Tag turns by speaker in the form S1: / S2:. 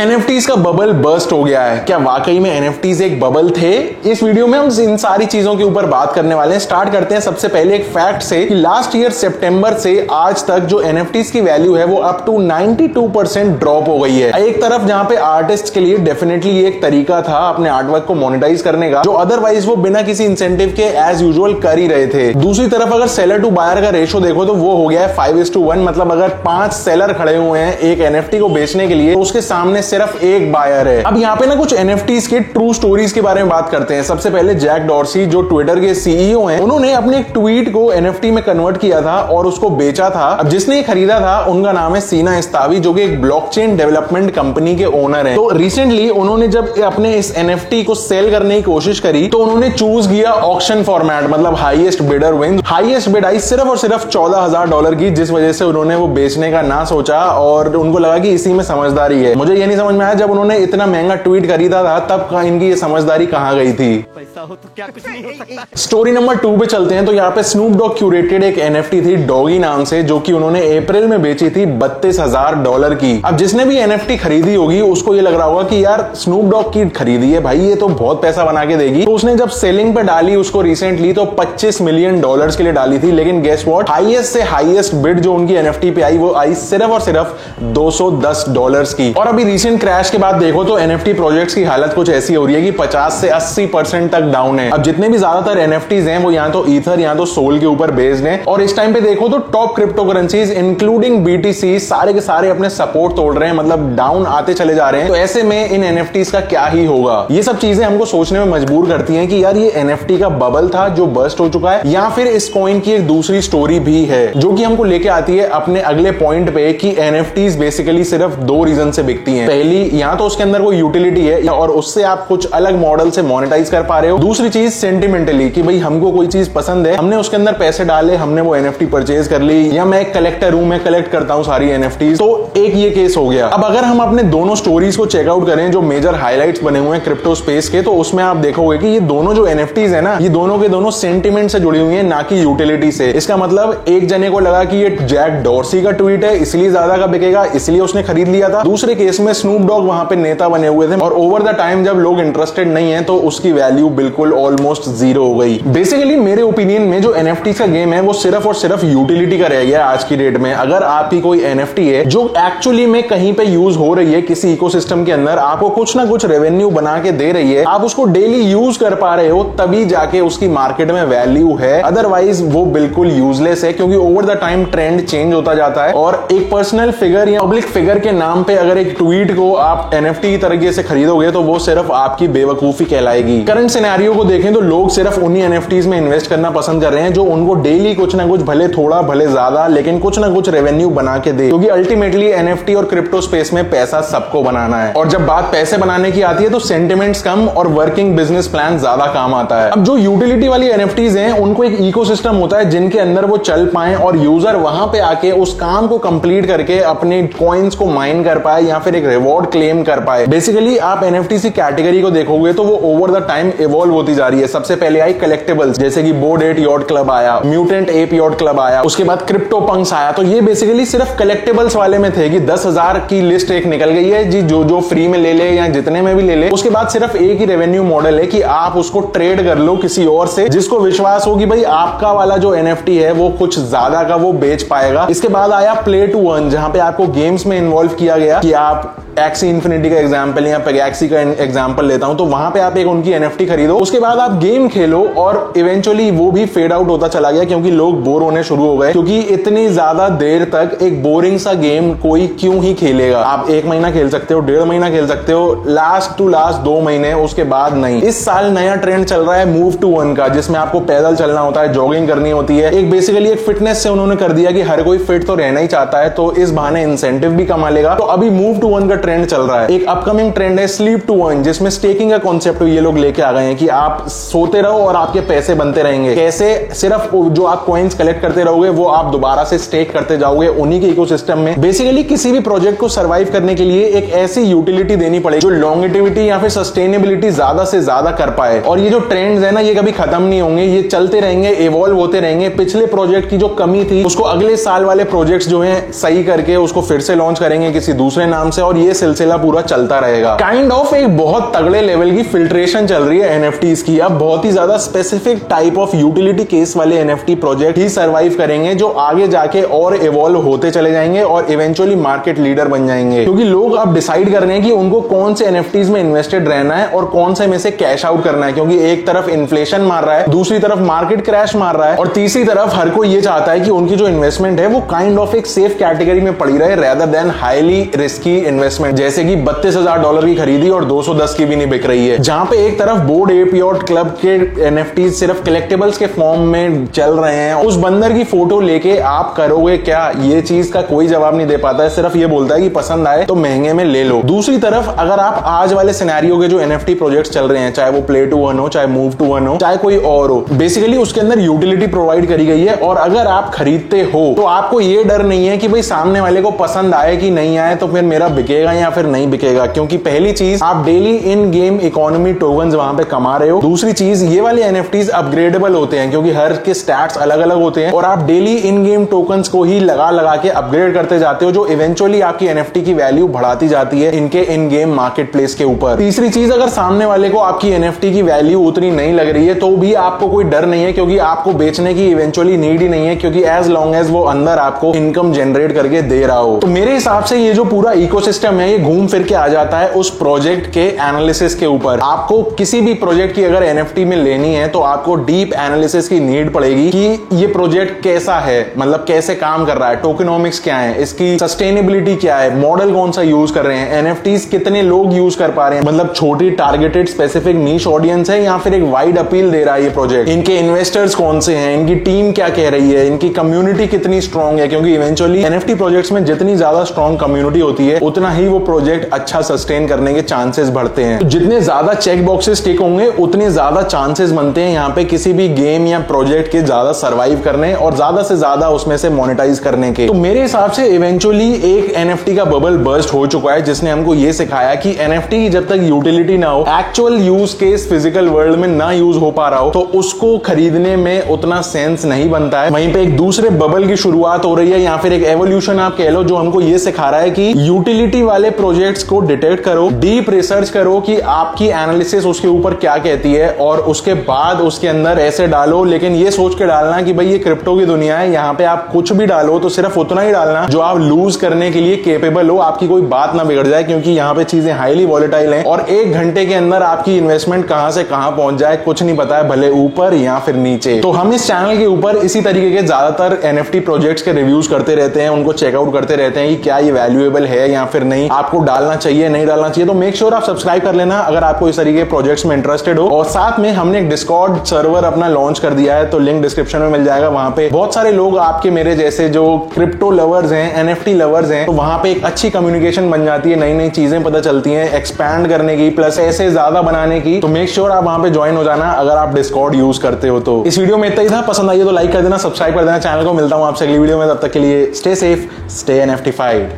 S1: NFTs का bubble burst हो गया है। क्या वाकई में एनएफटीज एक बबल थे? इस वीडियो में हम इन सारी चीजों के ऊपर बात करने वाले हैं। स्टार्ट करते हैं सबसे पहले एक फैक्ट से कि लास्ट ईयर सितंबर से आज तक जो एनएफटीज की वैल्यू है वो अप टू 92% ड्रॉप हो गई है। एक तरफ जहां पे आर्टिस्ट के लिए डेफिनेटली ये एक तरीका था अपने आर्टवर्क को मोनेटाइज करने का, जो अदरवाइज वो बिना किसी इंसेंटिव के एज यूजुअल कर ही रहे थे। दूसरी तरफ अगर सेलर टू बायर का रेशो देखो तो वो हो गया है 5:1। मतलब अगर 5 सेलर खड़े हुए हैं एक एनएफटी को बेचने के लिए तो उसके सामने सिर्फ एक बायर है। अब यहाँ पे ना कुछ एनएफटीज के ट्रू स्टोरीज के बारे में बात करते हैं। सबसे पहले जैक डॉर्सी जो ट्विटर के सीईओ हैं, उन्होंने अपने एक ट्वीट को एनएफटी में कन्वर्ट किया था और उसको बेचा था। अब जिसने ये खरीदा था उनका नाम है सीना इस्तावी, जो कि एक ब्लॉकचेन डेवलपमेंट कंपनी के ओनर हैं। तो रिसेंटली उन्होंने जब अपने इस एनएफटी को सेल करने की कोशिश करी तो उन्होंने चूज किया ऑक्शन फॉर्मेट, मतलब highest bidder win. Highest bid आई सिर्फ और सिर्फ $14,000 की, जिस वजह से उन्होंने वो बेचने का ना सोचा और उनको लगा कि इसी में समझदारी है। मुझे ये नहीं समझ में आया जब उन्होंने इतना महंगा ट्वीट खरीदा था तब इनकी ये समझदारी कहां गई थी।
S2: पैसा हो तो क्या कुछ नहीं हो सकता।
S1: स्टोरी नंबर 2 पे चलते हैं। तो यहाँ पे स्नूप डॉग क्यूरेटेड एक एनएफटी थी डॉगी नाम से, जो कि उन्होंने अप्रैल में बेची थी $32,000 की। अब जिसने भी एनएफटी खरीदी होगी उसको ये लग रहा होगा कि यार स्नूप डॉग की खरीदी है भाई, ये तो बहुत पैसा बना के देगी। तो उसने जब सेलिंग पे डाली उसको रिसेंटली तो $25 मिलियन के लिए डाली थी। लेकिन गेस व्हाट, हाईएस्ट से हाईएस्ट बिड जो उनकी एनएफटी पे आई वो आई सिर्फ और सिर्फ $210 की। और अभी रिसेंट क्रैश के बाद देखो तो एनएफटी प्रोजेक्ट्स की हालत कुछ ऐसी हो रही है कि 50 से 80% तक डाउन है। अब जितने भी ज्यादातर एनएफटीज हैं वो यहाँ तो ईथर या तो सोल के ऊपर बेस्ड हैं। और इस टाइम पे देखो तो top crypto currencies including BTC सारे के सारे अपने सपोर्ट तोड़ रहे हैं, मतलब डाउन आते चले जा रहे हैं। तो ऐसे में इन एनएफटीज का क्या ही होगा? ये सब चीजें हमको सोचने में मजबूर करती हैं कि यार ये एनएफटी का बबल था जो बर्स्ट हो चुका है, या फिर इस कॉइन की एक दूसरी स्टोरी भी है जो कि हमको लेके आती है अपने अगले पॉइंट पे कि एनएफटीज बेसिकली सिर्फ 2 रीजन से बिकती हैं। पहली, या तो उसके अंदर कोई यूटिलिटी है और उससे आप कुछ अलग मॉडल से मोनेटाइज कर पा रहे हो। दूसरी चीज सेंटिमेंटली, कि भाई हमको कोई चीज पसंद है, हमने उसके अंदर पैसे डाले, हमने वो एनएफटी परचेज कर ली, या मैं एक कलेक्टर हूं, मैं कलेक्ट करता हूं सारी एनएफटीज। तो एक ये केस हो गया। अब अगर हम अपने दोनों स्टोरीज को चेकआउट करें जो मेजर हाइलाइट्स बने हुए हैं क्रिप्टो स्पेस के, तो उसमें आप देखोगे कि ये दोनों जो एनएफटीज है ना, ये दोनों के दोनों सेंटिमेंट से जुड़ी हुई है, ना कि यूटिलिटी से। इसका मतलब एक जने को लगा कि ये जैक डॉर्सी का ट्वीट है इसलिए ज्यादा का बिकेगा, इसलिए उसने खरीद लिया था। दूसरे केस में स्नूप डॉग वहां पे नेता बने हुए थे और ओवर द टाइम जब लोग इंटरेस्टेड नहीं है तो उसकी वैल्यू बिल्कुल ऑलमोस्ट जीरो हो गई। बेसिकली मेरे ओपिनियन में जो एनएफटी का गेम है वो सिर्फ और सिर्फ यूटिलिटी का रह गया आज की डेट में। अगर आपकी कोई एनएफटी है जो एक्चुअली में कहीं पे यूज हो रही है किसी इकोसिस्टम के अंदर, आपको कुछ ना कुछ रेवेन्यू बना के दे रही है, आप उसको डेली यूज कर पा रहे हो, तभी जाके उसकी मार्केट में वैल्यू है। अदरवाइज वो बिल्कुल यूजलेस है, क्योंकि over the time trend change होता जाता है। और एक पर्सनल फिगर या पब्लिक फिगर के नाम पे अगर एक ट्वीट को आप एनएफटी की तरीके से खरीदोगे तो वो सिर्फ आपकी बेवकूफी कहलाएगी। करंट सिनेरियो को देखें तो लोग सिर्फ उन्हीं एनएफटीज में इन्वेस्ट करना पसंद कर रहे हैं जो उनको डेली कुछ ना कुछ, भले थोड़ा भले ज्यादा, लेकिन कुछ ना कुछ रेवेन्यू बना के दे, क्योंकि अल्टीमेटली एनएफटी और क्रिप्टो स्पेस में पैसा सबको बनाना है। और जब बात पैसे बनाने की आती है तो सेंटिमेंट्स कम और वर्किंग बिजनेस प्लान ज्यादा काम आता है। अब जो यूटिलिटी वाली एनएफटीज हैं उनको एक इकोसिस्टम होता है जिनके अंदर वो चल पाए और यूजर वहां पे आके उस काम को कंप्लीट करके अपने कॉइन्स को माइन कर पाए या फिर एक रिवॉर्ड क्लेम कर पाए। बेसिकली आप एनएफटी की कैटेगरी को देखोगे तो वो ओवर द टाइम इवॉल्व होती जा रही है। सबसे पहले आई कलेक्टेबल्स, जैसे कि बोर्ड एट यॉट क्लब आया, म्यूटेंट एप यॉट क्लब आया, उसके बाद क्रिप्टो पंक्स आया। तो ये बेसिकली सिर्फ कलेक्टेबल्स वाले में थे कि 10,000 की लिस्ट एक निकल गई है जी, जो फ्री में ले ले या जितने में भी ले ले। उसके बाद सिर्फ एक ही रेवेन्यू मॉडल है कि आप उसको ट्रेड कर लो किसी और से जिसको विश्वास हो कि भाई आपका वाला जो एनएफटी है वो कुछ ज्यादा का वो बेच पाएगा। इसके बाद आया प्ले टू अर्न, जहां पे आपको गेम्स में इन्वॉल्व किया गया कि आप एक्सी इन्फिनिटी का एग्जांपल या पेगैक्सी का एग्जांपल लेता हूं, तो वहां पे आप एक उनकी एनएफटी खरीदो, उसके बाद आप गेम खेलो और इवेंचुअली वो भी फेड आउट होता चला गया क्योंकि लोग बोर होने शुरू हो गए। क्योंकि इतनी ज्यादा देर तक एक बोरिंग सा गेम कोई क्यों ही खेलेगा? आप 1 महीना खेल सकते हो, 1.5 महीना खेल सकते हो, लास्ट टू लास्ट 2 महीने, उसके बाद नहीं। इस साल नया ट्रेंड चल रहा है मूव टू अर्न का, जिसमें आपको पैदल चलना होता है, जॉगिंग करनी होती है। एक बेसिकली एक फिटनेस से उन्होंने कर दिया कि हर कोई फिट तो रहना ही चाहता है, तो इस बहाने इंसेंटिव भी कमा लेगा। तो अभी मूव टू अर्न का ट्रेंड चल रहा है। एक अपकमिंग ट्रेंड है स्लीप टू अर्न, जिसमें स्टेकिंग का कॉन्सेप्ट ये लोग लेके आ गए हैं कि आप सोते रहो और आपके पैसे बनते रहेंगे। कैसे? सिर्फ जो आप कॉइन्स कलेक्ट करते रहोगे वो आप दोबारा से स्टेक करते जाओगे उन्हीं के इकोसिस्टम में। बेसिकली किसी भी प्रोजेक्ट को सर्वाइव करने के लिए एक ऐसी यूटिलिटी देनी पड़ेगी जो लॉन्गेटिविटी या फिर सस्टेनेबिलिटी ज्यादा से ज्यादा कर पाए। और ये जो ट्रेंड्स है ना, ये कभी खत्म नहीं होंगे, ये चलते रहेंगे, इवॉल्व होते रहेंगे। पिछले प्रोजेक्ट की जो कमी थी उसको अगले साल वाले प्रोजेक्ट्स जो है सही करके उसको फिर से लॉन्च करेंगे किसी दूसरे नाम से, और ये ये सिलसिला पूरा चलता रहेगा। काइंड ऑफ एक बहुत तगड़े लेवल की फिल्ट्रेशन चल रही है एनएफटीज की। अब बहुत ही ज्यादा specific type of utility case वाले एनएफटी प्रोजेक्ट ही सर्वाइव करेंगे, जो आगे जाके और इवॉल्व होते चले जाएंगे और इवेंचुअली मार्केट लीडर बन जाएंगे, क्योंकि लोग अब डिसाइड कर रहे हैं कि उनको कौन से एनएफटीज में इन्वेस्टेड रहना है और कौन से में से कैश आउट करना है। क्योंकि एक तरफ इन्फ्लेशन मार रहा है, दूसरी तरफ मार्केट क्रैश मार रहा है, और तीसरी तरफ हर कोई ये चाहता है कि उनकी जो इन्वेस्टमेंट है वो काइंड ऑफ एक सेफ कैटेगरी में पड़ी रहे rather than highly risky investment, जैसे कि $32,000 की खरीदी और 210 की भी नहीं बिक रही है। जहां पे एक तरफ बोर्ड एप याcht क्लब के एनएफटीज सिर्फ कलेक्टिबल्स के फॉर्म में चल रहे हैं, उस बंदर की फोटो लेके आप करोगे क्या, ये चीज का कोई जवाब नहीं दे पाता है, सिर्फ ये बोलता है कि पसंद आए तो महंगे में ले लो। दूसरी तरफ अगर आप आज वाले सिनेरियो के जो एनएफटी प्रोजेक्ट्स चल रहे हैं, चाहे वो प्ले टू अर्न हो, चाहे मूव टू अर्न हो, चाहे कोई और हो, बेसिकली उसके अंदर यूटिलिटी प्रोवाइड करी गई है, और अगर आप खरीदते हो तो आपको ये डर नहीं है कि भाई सामने वाले को पसंद आए कि नहीं आए, तो फिर मेरा बिकेगा या फिर नहीं बिकेगा। क्योंकि पहली चीज, आप डेली इन गेम इकोनॉमी टोकन्स वहां पे कमा रहे हो। दूसरी चीज, ये वाले एनएफटीज अपग्रेडेबल होते हैं क्योंकि हर के स्टैट्स अलग अलग होते हैं, और आप डेली इन गेम टोकन्स को ही लगा लगा के अपग्रेड करते जाते हो, जो इवेंचुअली आपकी एनएफटी की वैल्यू बढ़ाती जाती है इनके इन गेम मार्केट प्लेस के ऊपर। तीसरी चीज, अगर सामने वाले को आपकी एनएफटी की वैल्यू उतनी नहीं लग रही है तो भी आपको कोई डर नहीं है, क्योंकि आपको बेचने की इवेंचुअली नीड ही नहीं है, क्योंकि एज लॉन्ग एज वो अंदर आपको इनकम जनरेट करके दे रहा हो। तो मेरे हिसाब से ये जो पूरा इकोसिस्टम है ये घूम फिर के आ जाता है उस प्रोजेक्ट के एनालिसिस के ऊपर। आपको किसी भी प्रोजेक्ट की अगर एनएफटी में लेनी है तो आपको डीप एनालिसिस की नीड पड़ेगी कि ये प्रोजेक्ट कैसा है, मतलब कैसे काम कर रहा है, टोकेनोमिक्स क्या है, इसकी सस्टेनेबिलिटी क्या है, मॉडल कौन सा यूज कर रहे हैं, एनएफटीज कितने लोग यूज कर पा रहे हैं, मतलब छोटी टारगेटेड स्पेसिफिक नीश ऑडियंस है या फिर एक वाइड अपील दे रहा है ये प्रोजेक्ट, इनके इन्वेस्टर्स कौन से हैं, इनकी टीम क्या कह रही है, इनकी कम्युनिटी कितनी स्ट्रांग है, क्योंकि इवेंचुअली एनएफटी प्रोजेक्ट्स में जितनी ज्यादा स्ट्रांग कम्युनिटी होती है उतना ही वो प्रोजेक्ट अच्छा सस्टेन करने के चांसेस बढ़ते हैं। तो जितने ज्यादा चेक बॉक्सेस टिक होंगे उतने ज्यादा चांसेस बनते हैं यहाँ पे किसी भी गेम या प्रोजेक्ट के ज्यादा सर्वाइव करने और ज्यादा से ज्यादा उसमें से मोनेटाइज करने के। तो मेरे हिसाब से इवेंचुअली एक एनएफटी का बबल बर्स्ट हो चुका है, जिसने हमको ये सिखाया कि एनएफटी की जब तक यूटिलिटी ना हो, actual use case physical world में ना यूज हो पा रहा हो, तो उसको खरीदने में उतना सेंस नहीं बनता है। वहीं पे एक दूसरे बबल की शुरुआत हो रही है या फिर एक एवोल्यूशन आप कह लो, जो हमको ये सिखा रहा है कि यूटिलिटी वाले प्रोजेक्ट्स को डिटेक्ट करो, डीप रिसर्च करो कि आपकी एनालिसिस उसके ऊपर क्या कहती है, और उसके बाद उसके अंदर ऐसे डालो, लेकिन ये सोच के डालना कि भाई ये क्रिप्टो की दुनिया है, यहाँ पे आप कुछ भी डालो तो सिर्फ उतना ही डालना जो आप लूज करने के लिए केपेबल हो, आपकी कोई बात ना बिगड़ जाए, क्योंकि यहाँ पे चीजें हाईली वॉलेटाइल हैं और 1 घंटे के अंदर आपकी इन्वेस्टमेंट कहां से कहां पहुंच जाए कुछ नहीं पता है, भले ऊपर या फिर नीचे। तो हम इस चैनल के ऊपर इसी तरीके के ज्यादातर एनएफटी प्रोजेक्ट्स के रिव्यूज करते रहते हैं, उनको चेकआउट करते रहते हैं कि क्या ये वैल्यूएबल है या फिर नहीं, आपको डालना चाहिए नहीं डालना चाहिए। तो मेक श्योर आप सब्सक्राइब कर लेना अगर आपको इस तरीके के प्रोजेक्ट्स में इंटरेस्टेड हो। और साथ में हमने एक डिस्कॉर्ड सर्वर अपना लॉन्च कर दिया है, तो लिंक डिस्क्रिप्शन में मिल जाएगा। वहां पे बहुत सारे लोग आपके मेरे जैसे जो क्रिप्टो लवर्स हैं, एनएफटी लवर्स हैं, तो वहां पे एक अच्छी कम्युनिकेशन बन जाती है, नई नई चीजें पता चलती हैं, एक्सपैंड करने की प्लस ऐसे ज्यादा बनाने की। तो मेक श्योर आप वहां पे ज्वाइन हो जाना अगर आप डिस्कॉर्ड यूज करते हो। तो इस वीडियो में इतना ही था, पसंद आई तो लाइक कर देना, सब्सक्राइब कर देना चैनल को। मिलता हूं आपसे अगली वीडियो में, तब तक के लिए स्टे सेफ, स्टे एनएफटीफाइड।